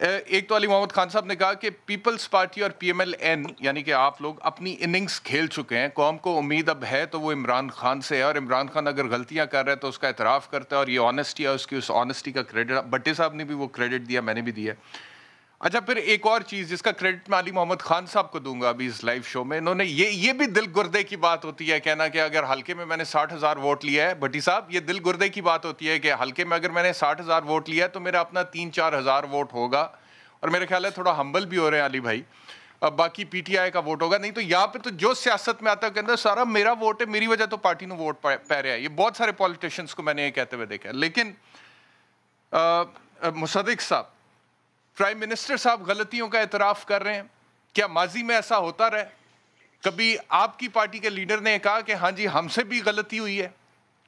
ایک تو علی محمد خان صاحب نے کہا کہ پیپلز پارٹی اور پی ایم ایل این یعنی کہ آپ لوگ اپنی اننگز کھیل چکے ہیں, قوم کو امید اب ہے تو وہ عمران خان سے ہے, اور عمران خان اگر غلطیاں کر رہے ہیں تو اس کا اعتراف کرتا ہے, اور یہ آنیسٹی ہے, اس کی اس آنیسٹی کا کریڈٹ بٹے صاحب نے بھی وہ کریڈٹ دیا, میں نے بھی دیا. اچھا پھر ایک اور چیز جس کا کریڈٹ میں علی محمد خان صاحب کو دوں گا ابھی اس لائیو شو میں, انہوں نے یہ بھی دل گردے کی بات ہوتی ہے کہنا کہ اگر حلقے میں نے 60,000 ووٹ لیا ہے. بھٹی صاحب یہ دل گردے کی بات ہوتی ہے کہ حلقے میں اگر میں نے 60,000 ووٹ لیا ہے تو میرا اپنا 3-4 ہزار ووٹ ہوگا, اور میرے خیال ہے تھوڑا ہمبل بھی ہو رہے ہیں علی بھائی, اب باقی پی ٹی آئی کا ووٹ ہوگا. نہیں تو یہاں پہ تو جو سیاست میں آتا ہے کہتے ہیں سارا میرا ووٹ ہے, میری وجہ تو پارٹی نے ووٹ پہ رہا ہے. یہ بہت سارے پولیٹیشنز کو میں نے یہ کہتے ہوئے دیکھا ہے. لیکن مصدق صاحب, پرائم منسٹر صاحب غلطیوں کا اعتراف کر رہے ہیں, کیا ماضی میں ایسا ہوتا رہا؟ کبھی آپ کی پارٹی کے لیڈر نے کہا کہ ہاں جی ہم سے بھی غلطی ہوئی ہے,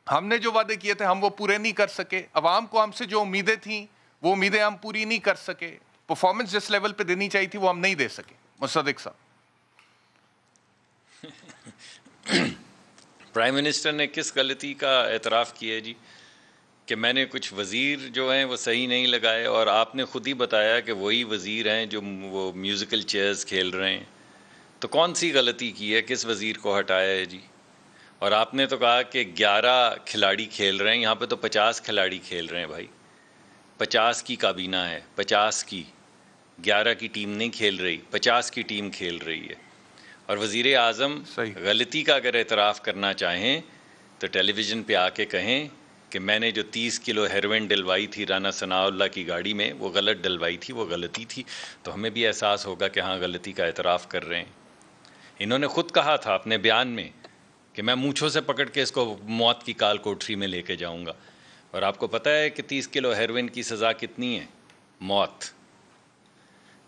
ہم نے جو وعدے کیے تھے ہم وہ پورے نہیں کر سکے, عوام کو ہم سے جو امیدیں تھیں وہ امیدیں ہم پوری نہیں کر سکے, پرفارمنس جس لیول پہ دینی چاہیے تھی وہ ہم نہیں دے سکے؟ مصدق صاحب. پرائم منسٹر نے کس غلطی کا اعتراف کیا ہے جی؟ کہ میں نے کچھ وزیر جو ہیں وہ صحیح نہیں لگائے, اور آپ نے خود ہی بتایا کہ وہی وزیر ہیں جو وہ میوزیکل چیئرز کھیل رہے ہیں. تو کون سی غلطی کی ہے, کس وزیر کو ہٹایا ہے جی؟ اور آپ نے تو کہا کہ 11 کھلاڑی کھیل رہے ہیں, یہاں پہ تو 50 کھلاڑی کھیل رہے ہیں بھائی. 50 کی کابینہ ہے, 50 کی, 11 کی ٹیم نہیں کھیل رہی, 50 کی ٹیم کھیل رہی ہے. اور وزیر اعظم غلطی کا اگر اعتراف کرنا چاہیں تو ٹیلی ویژن پہ آ کے کہیں کہ میں نے جو 30 کلو ہیروئن ڈلوائی تھی رانا ثناء اللہ کی گاڑی میں وہ غلط ڈلوائی تھی, وہ غلطی تھی. تو ہمیں بھی احساس ہوگا کہ ہاں غلطی کا اعتراف کر رہے ہیں. انہوں نے خود کہا تھا اپنے بیان میں کہ میں مونچھوں سے پکڑ کے اس کو موت کی کال کوٹری میں لے کے جاؤں گا. اور آپ کو پتہ ہے کہ 30 کلو ہیروئن کی سزا کتنی ہے؟ موت.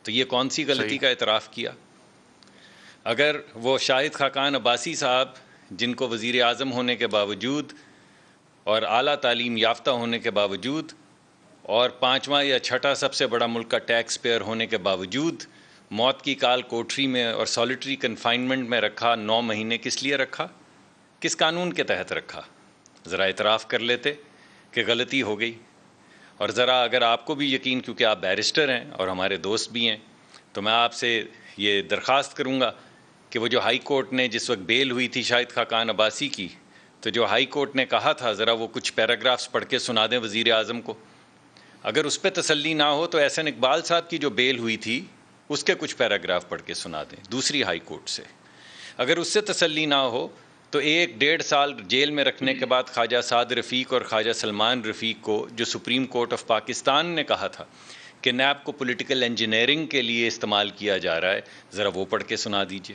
تو یہ کون سی غلطی کا اعتراف کیا؟ اگر وہ شاہد خاقان عباسی صاحب جن کو وزیر اعظم ہونے کے باوجود اور اعلیٰ تعلیم یافتہ ہونے کے باوجود اور 5واں یا 6واں سب سے بڑا ملک کا ٹیکس پیئر ہونے کے باوجود موت کی کال کوٹری میں اور سالیٹری کنفائنمنٹ میں رکھا 9 مہینے, کس لیے رکھا؟ کس قانون کے تحت رکھا؟ ذرا اعتراف کر لیتے کہ غلطی ہو گئی. اور ذرا اگر آپ کو بھی یقین, کیونکہ آپ بیرسٹر ہیں اور ہمارے دوست بھی ہیں, تو میں آپ سے یہ درخواست کروں گا کہ وہ جو ہائی کورٹ نے جس وقت بیل ہوئی تھی شاہد خاقان عباسی کی, تو جو ہائی کورٹ نے کہا تھا ذرا وہ کچھ پیراگرافز پڑھ کے سنا دیں وزیر اعظم کو. اگر اس پہ تسلی نہ ہو تو احسن اقبال صاحب کی جو بیل ہوئی تھی اس کے کچھ پیراگراف پڑھ کے سنا دیں دوسری ہائی کورٹ سے. اگر اس سے تسلی نہ ہو تو 1-1.5 سال جیل میں رکھنے کے بعد خواجہ سعد رفیق اور خواجہ سلمان رفیق کو جو سپریم کورٹ آف پاکستان نے کہا تھا کہ نیب کو پولیٹیکل انجینئرنگ کے لیے استعمال کیا جا رہا ہے, ذرا وہ پڑھ کے سنا دیجئے.